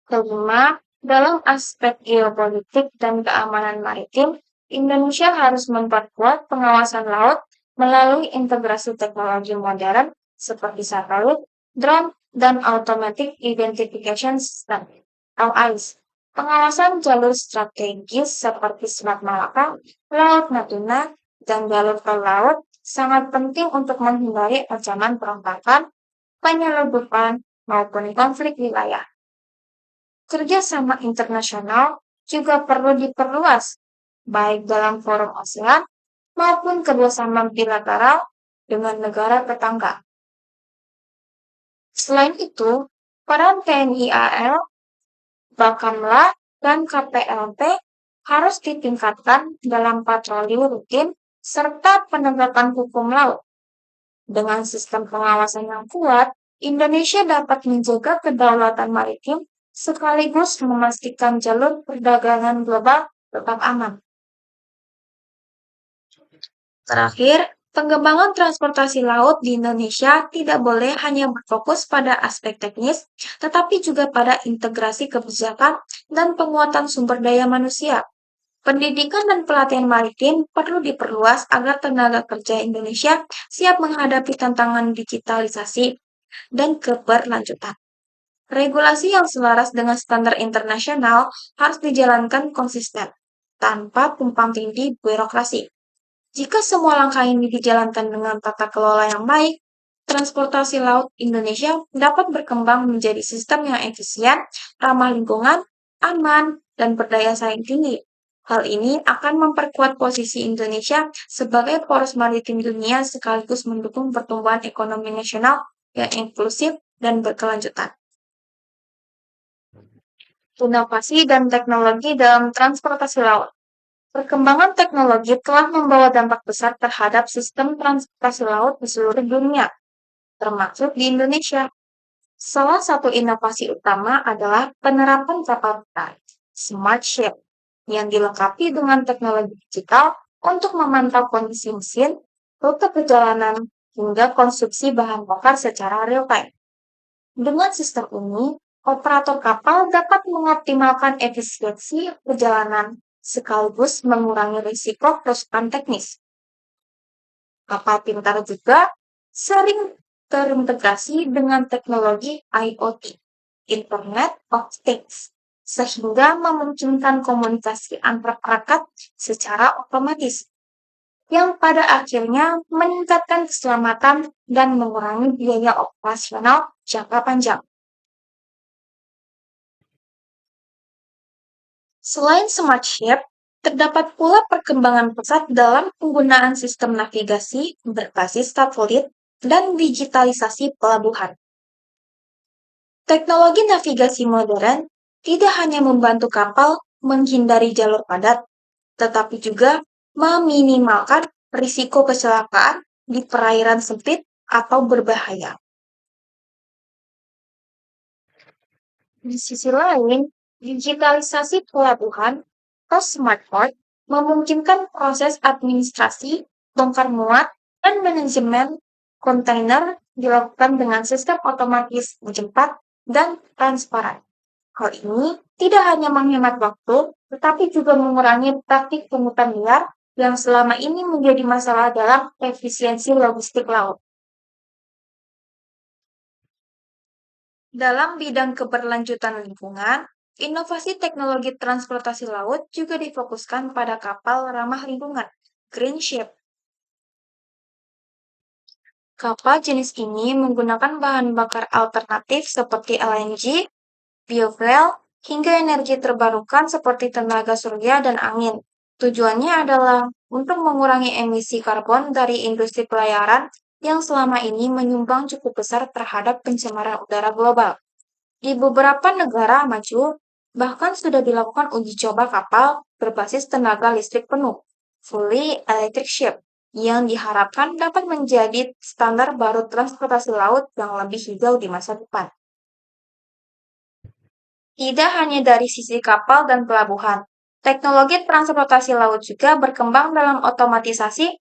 Kelima, dalam aspek geopolitik dan keamanan maritim, Indonesia harus memperkuat pengawasan laut melalui integrasi teknologi modern seperti satelit, drone, dan Automatic Identification System (AIS). Pengawasan jalur strategis seperti Selat Malaka, Laut Natuna, dan jalur tol laut sangat penting untuk menghindari ancaman perombakan, penyelundupan, maupun konflik wilayah. Kerjasama internasional juga perlu diperluas, baik dalam forum ASEAN maupun kerjasama bilateral dengan negara tetangga. Selain itu, peran TNI AL, Bakamla, dan KPLT harus ditingkatkan dalam patroli rutin serta penegakan hukum laut. Dengan sistem pengawasan yang kuat, Indonesia dapat menjaga kedaulatan maritim sekaligus memastikan jalur perdagangan global tetap aman. Terakhir, pengembangan transportasi laut di Indonesia tidak boleh hanya berfokus pada aspek teknis, tetapi juga pada integrasi kebijakan dan penguatan sumber daya manusia. Pendidikan dan pelatihan maritim perlu diperluas agar tenaga kerja Indonesia siap menghadapi tantangan digitalisasi dan keberlanjutan. Regulasi yang selaras dengan standar internasional harus dijalankan konsisten, tanpa tumpang tindih birokrasi. Jika semua langkah ini dijalankan dengan tata kelola yang baik, transportasi laut Indonesia dapat berkembang menjadi sistem yang efisien, ramah lingkungan, aman, dan berdaya saing tinggi. Hal ini akan memperkuat posisi Indonesia sebagai poros maritim dunia sekaligus mendukung pertumbuhan ekonomi nasional yang inklusif dan berkelanjutan. Inovasi dan teknologi dalam transportasi laut. Perkembangan teknologi telah membawa dampak besar terhadap sistem transportasi laut di seluruh dunia, termasuk di Indonesia. Salah satu inovasi utama adalah penerapan kapal besar, smart ship, yang dilengkapi dengan teknologi digital untuk memantau kondisi mesin, rute perjalanan, hingga konsumsi bahan bakar secara real-time. Dengan sistem ini, operator kapal dapat mengoptimalkan efisiensi perjalanan sekaligus mengurangi risiko kerusakan teknis. Kapal pintar juga sering terintegrasi dengan teknologi IoT, Internet of Things, sehingga memungkinkan komunikasi antar perangkat secara otomatis, yang pada akhirnya meningkatkan keselamatan dan mengurangi biaya operasional jangka panjang. Selain smart ship, terdapat pula perkembangan pesat dalam penggunaan sistem navigasi berbasis satelit dan digitalisasi pelabuhan. Teknologi navigasi modern tidak hanya membantu kapal menghindari jalur padat, tetapi juga meminimalkan risiko kecelakaan di perairan sempit atau berbahaya. Di sisi lain, digitalisasi pelabuhan atau smart port memungkinkan proses administrasi, bongkar muat, dan manajemen kontainer dilakukan dengan sistem otomatis cepat dan transparan. Hal ini tidak hanya menghemat waktu, tetapi juga mengurangi praktik pungutan liar yang selama ini menjadi masalah dalam efisiensi logistik laut. Dalam bidang keberlanjutan lingkungan, inovasi teknologi transportasi laut juga difokuskan pada kapal ramah lingkungan, green ship. Kapal jenis ini menggunakan bahan bakar alternatif seperti LNG, biofuel, hingga energi terbarukan seperti tenaga surya dan angin. Tujuannya adalah untuk mengurangi emisi karbon dari industri pelayaran yang selama ini menyumbang cukup besar terhadap pencemaran udara global. Di beberapa negara maju, bahkan sudah dilakukan uji coba kapal berbasis tenaga listrik penuh, fully electric ship, yang diharapkan dapat menjadi standar baru transportasi laut yang lebih hijau di masa depan. Tidak hanya dari sisi kapal dan pelabuhan, teknologi transportasi laut juga berkembang dalam otomatisasi,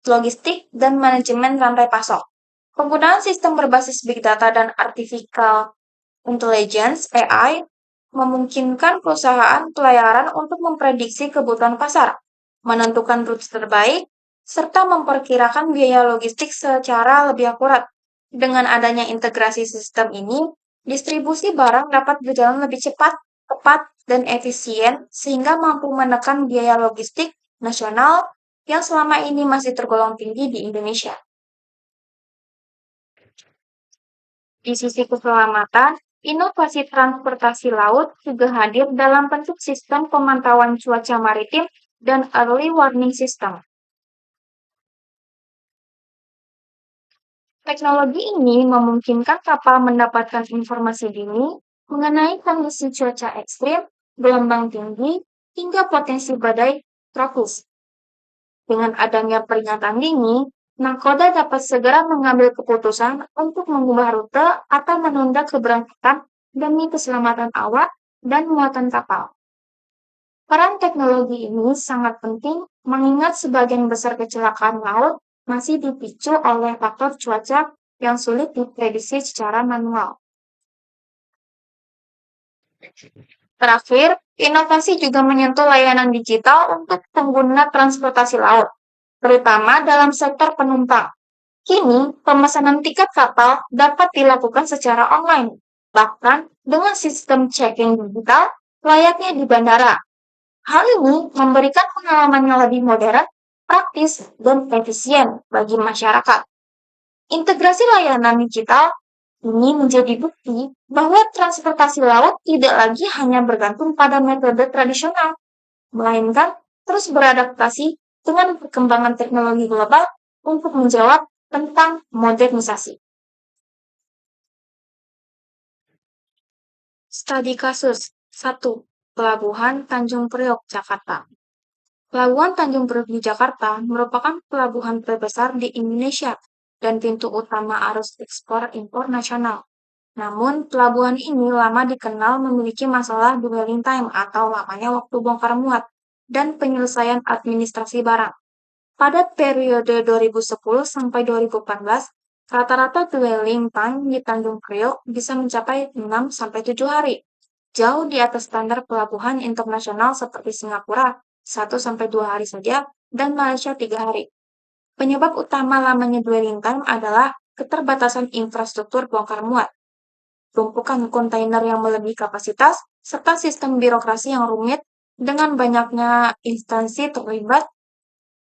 logistik, dan manajemen rantai pasok. Penggunaan sistem berbasis big data dan artificial intelligence (AI) memungkinkan perusahaan pelayaran untuk memprediksi kebutuhan pasar, menentukan rute terbaik, serta memperkirakan biaya logistik secara lebih akurat. Dengan adanya integrasi sistem ini, distribusi barang dapat berjalan lebih cepat, tepat, dan efisien sehingga mampu menekan biaya logistik nasional yang selama ini masih tergolong tinggi di Indonesia. Di sisi keselamatan, inovasi transportasi laut juga hadir dalam bentuk sistem pemantauan cuaca maritim dan early warning system. Teknologi ini memungkinkan kapal mendapatkan informasi dini mengenai kondisi cuaca ekstrim, gelombang tinggi, hingga potensi badai tropis. Dengan adanya peringatan dini, nakoda dapat segera mengambil keputusan untuk mengubah rute atau menunda keberangkatan demi keselamatan awak dan muatan kapal. Peran teknologi ini sangat penting mengingat sebagian besar kecelakaan laut masih dipicu oleh faktor cuaca yang sulit diprediksi secara manual. Terakhir, inovasi juga menyentuh layanan digital untuk pengguna transportasi laut, terutama dalam sektor penumpang. Kini, pemesanan tiket kapal dapat dilakukan secara online, bahkan dengan sistem check-in digital layaknya di bandara. Hal ini memberikan pengalaman yang lebih modern, praktis, dan efisien bagi masyarakat. Integrasi layanan digital ini menjadi bukti bahwa transportasi laut tidak lagi hanya bergantung pada metode tradisional, melainkan terus beradaptasi dengan perkembangan teknologi global untuk menjawab tentang modernisasi. Studi kasus 1. Pelabuhan Tanjung Priok, Jakarta. Pelabuhan Tanjung Priok di Jakarta merupakan pelabuhan terbesar di Indonesia dan pintu utama arus ekspor impor nasional. Namun, pelabuhan ini lama dikenal memiliki masalah dwelling time atau lamanya waktu bongkar muat dan penyelesaian administrasi barang. Pada periode 2010 sampai 2014, rata-rata dwelling time di Tanjung Priok bisa mencapai 6 sampai 7 hari, jauh di atas standar pelabuhan internasional seperti Singapura 1 sampai 2 hari saja dan Malaysia 3 hari. Penyebab utama lamanya dwelling time adalah keterbatasan infrastruktur bongkar muat, tumpukan kontainer yang melebihi kapasitas, serta sistem birokrasi yang rumit dengan banyaknya instansi terlibat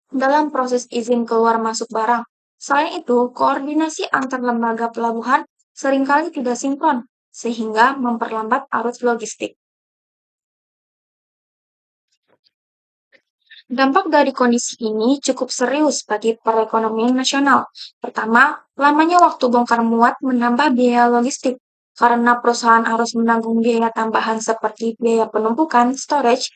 dalam proses izin keluar masuk barang. Selain itu, koordinasi antar lembaga pelabuhan seringkali tidak sinkron, sehingga memperlambat arus logistik. Dampak dari kondisi ini cukup serius bagi perekonomian nasional. Pertama, lamanya waktu bongkar muat menambah biaya logistik karena perusahaan harus menanggung biaya tambahan seperti biaya penumpukan, storage,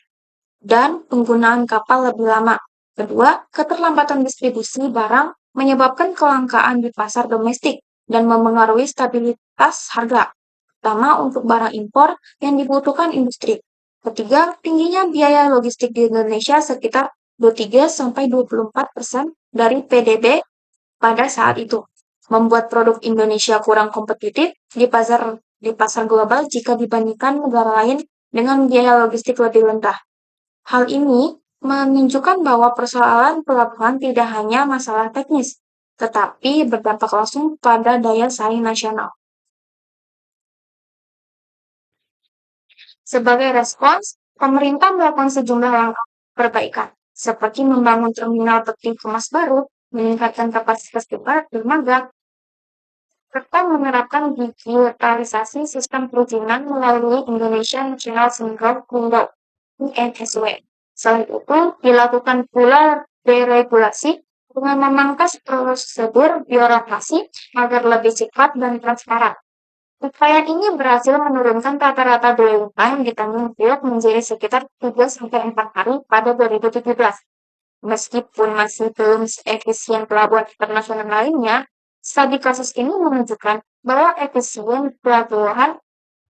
dan penggunaan kapal lebih lama. Kedua, keterlambatan distribusi barang menyebabkan kelangkaan di pasar domestik dan memengaruhi stabilitas harga, terutama untuk barang impor yang dibutuhkan industri. Ketiga, tingginya biaya logistik di Indonesia sekitar 23-24% dari PDB pada saat itu, membuat produk Indonesia kurang kompetitif di pasar global jika dibandingkan negara lain dengan biaya logistik lebih rendah. Hal ini menunjukkan bahwa persoalan pelabuhan tidak hanya masalah teknis, tetapi berdampak langsung pada daya saing nasional. Sebagai respons, pemerintah melakukan sejumlah langkah perbaikan, seperti membangun terminal peti kemas baru, meningkatkan kapasitas dermaga, serta menerapkan digitalisasi sistem perizinan melalui Indonesia National Single Window (INSW). Selain itu, dilakukan pula deregulasi dengan memangkas prosedur birokrasi agar lebih cepat dan transparan. Upaya ini berhasil menurunkan rata-rata dwelling time di Tanjung Priok menjadi sekitar 3-4 hari pada 2017. Meskipun masih belum seefisien pelabuhan internasional lainnya, studi kasus ini menunjukkan bahwa efisien pelabuhan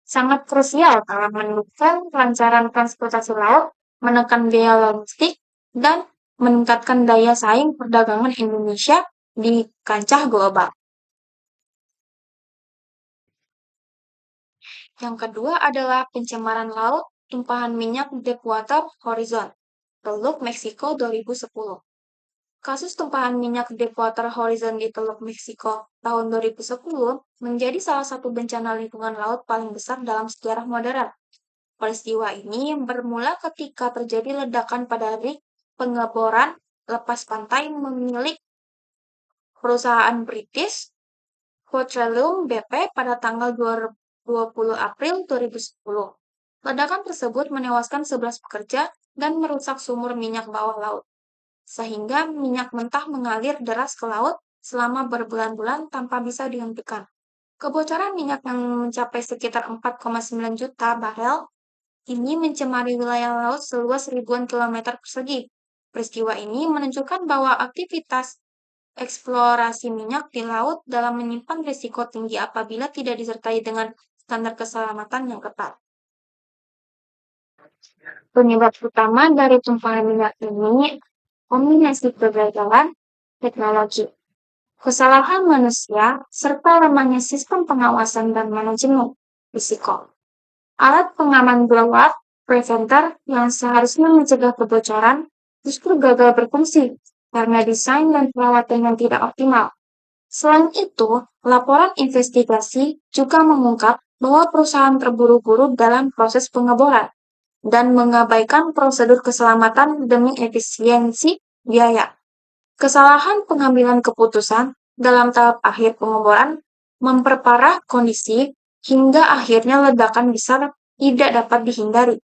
sangat krusial dalam mendukung kelancaran transportasi laut, menekan biaya logistik, dan meningkatkan daya saing perdagangan Indonesia di kancah global. Yang kedua adalah pencemaran laut, tumpahan minyak Deepwater Horizon, Teluk Meksiko 2010. Kasus tumpahan minyak Deepwater Horizon di Teluk Meksiko tahun 2010 menjadi salah satu bencana lingkungan laut paling besar dalam sejarah modern. Peristiwa ini bermula ketika terjadi ledakan pada rig pengeboran lepas pantai milik perusahaan British Petroleum BP pada tanggal 20 April 2010. Ledakan tersebut menewaskan 11 pekerja dan merusak sumur minyak bawah laut, sehingga minyak mentah mengalir deras ke laut selama berbulan-bulan tanpa bisa dihentikan. Kebocoran minyak yang mencapai sekitar 4,9 juta barel ini mencemari wilayah laut seluas ribuan kilometer persegi. Peristiwa ini menunjukkan bahwa aktivitas eksplorasi minyak di laut dalam menyimpan risiko tinggi apabila tidak disertai dengan standar keselamatan yang ketat. Penyebab utama dari tumpahan minyak ini kombinasi kegagalan teknologi, kesalahan manusia, serta lemahnya sistem pengawasan dan manajemen risiko. Alat pengaman blowout preventer yang seharusnya mencegah kebocoran justru gagal berfungsi karena desain dan perawatan yang tidak optimal. Selain itu, laporan investigasi juga mengungkap bahwa perusahaan terburu-buru dalam proses pengeboran dan mengabaikan prosedur keselamatan demi efisiensi biaya. Kesalahan pengambilan keputusan dalam tahap akhir pengeboran memperparah kondisi hingga akhirnya ledakan besar tidak dapat dihindari.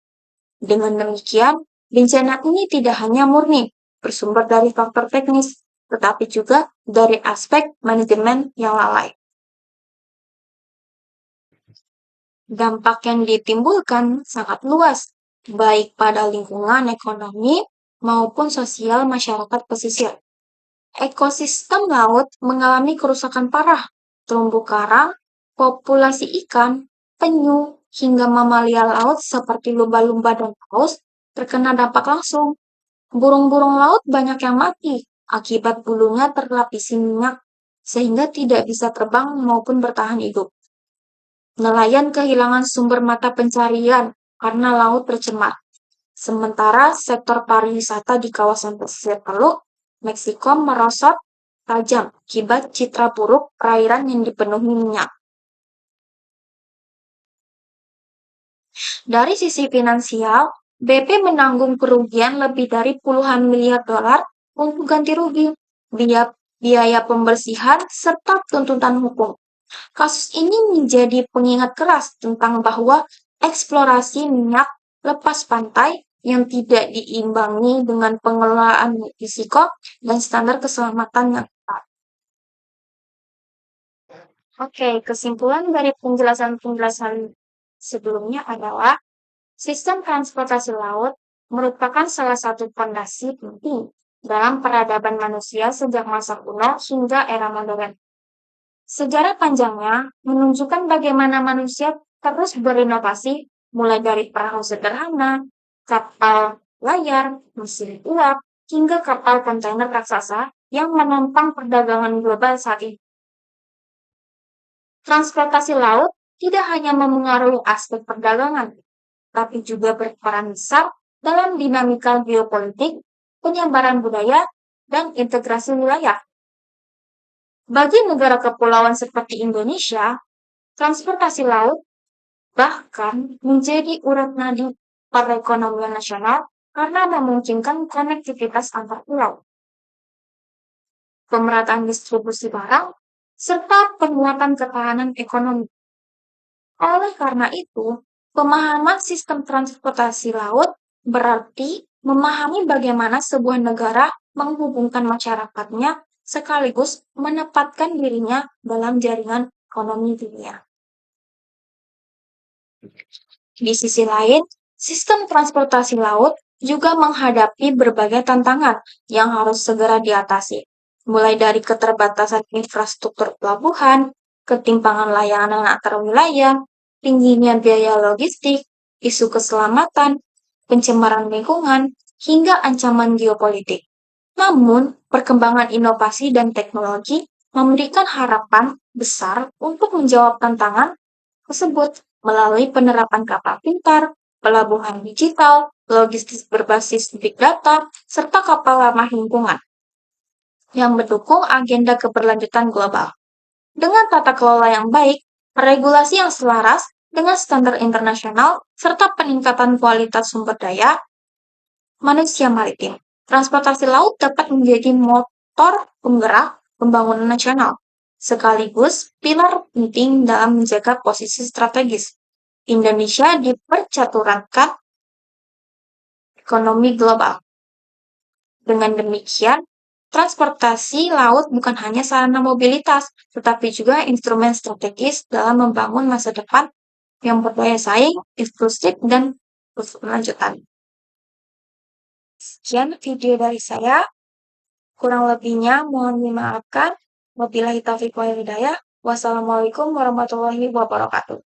Dengan demikian, bencana ini tidak hanya murni bersumber dari faktor teknis, tetapi juga dari aspek manajemen yang lalai. Dampak yang ditimbulkan sangat luas, baik pada lingkungan ekonomi maupun sosial masyarakat pesisir. Ekosistem laut mengalami kerusakan parah, terumbu karang, populasi ikan, penyu, hingga mamalia laut seperti lumba-lumba dan paus terkena dampak langsung. Burung-burung laut banyak yang mati akibat bulunya terlapisi minyak sehingga tidak bisa terbang maupun bertahan hidup. Nelayan kehilangan sumber mata pencarian karena laut tercemar. Sementara sektor pariwisata di kawasan pesisir Teluk Meksiko merosot tajam akibat citra buruk perairan yang dipenuhi minyak. Dari sisi finansial, BP menanggung kerugian lebih dari puluhan miliar dolar untuk ganti rugi, biaya pembersihan, serta tuntutan hukum. Kasus ini menjadi pengingat keras tentang bahwa eksplorasi minyak lepas pantai yang tidak diimbangi dengan pengelolaan risiko dan standar keselamatan yang ketat. Oke, kesimpulan dari penjelasan-penjelasan sebelumnya adalah sistem transportasi laut merupakan salah satu fondasi penting dalam peradaban manusia sejak masa kuno hingga era modern. Sejarah panjangnya menunjukkan bagaimana manusia terus berinovasi mulai dari perahu sederhana, kapal layar, mesin uap, hingga kapal kontainer raksasa yang menopang perdagangan global saat ini. Transportasi laut tidak hanya memengaruhi aspek perdagangan, tapi juga berperan besar dalam dinamika geopolitik, penyebaran budaya, dan integrasi wilayah. Bagi negara kepulauan seperti Indonesia, transportasi laut bahkan menjadi urat nadi perekonomian nasional karena memungkinkan konektivitas antar pulau, pemerataan distribusi barang, serta penguatan ketahanan ekonomi. Oleh karena itu, pemahaman sistem transportasi laut berarti memahami bagaimana sebuah negara menghubungkan masyarakatnya sekaligus menempatkan dirinya dalam jaringan ekonomi dunia. Di sisi lain, sistem transportasi laut juga menghadapi berbagai tantangan yang harus segera diatasi, mulai dari keterbatasan infrastruktur pelabuhan, ketimpangan layanan antar wilayah, tingginya biaya logistik, isu keselamatan, pencemaran lingkungan, hingga ancaman geopolitik. Namun, perkembangan inovasi dan teknologi memberikan harapan besar untuk menjawab tantangan tersebut melalui penerapan kapal pintar, pelabuhan digital, logistik berbasis big data, serta kapal ramah lingkungan yang mendukung agenda keberlanjutan global. Dengan tata kelola yang baik, regulasi yang selaras dengan standar internasional, serta peningkatan kualitas sumber daya manusia maritim, transportasi laut dapat menjadi motor penggerak pembangunan nasional, sekaligus pilar penting dalam menjaga posisi strategis Indonesia di percaturan ekonomi global. Dengan demikian, transportasi laut bukan hanya sarana mobilitas, tetapi juga instrumen strategis dalam membangun masa depan yang berdaya saing, inklusif, dan berkelanjutan. Sekian video dari saya. Kurang lebihnya mohon dimaafkan. Wabillahi taufiq wal hidayah. Wassalamualaikum warahmatullahi wabarakatuh.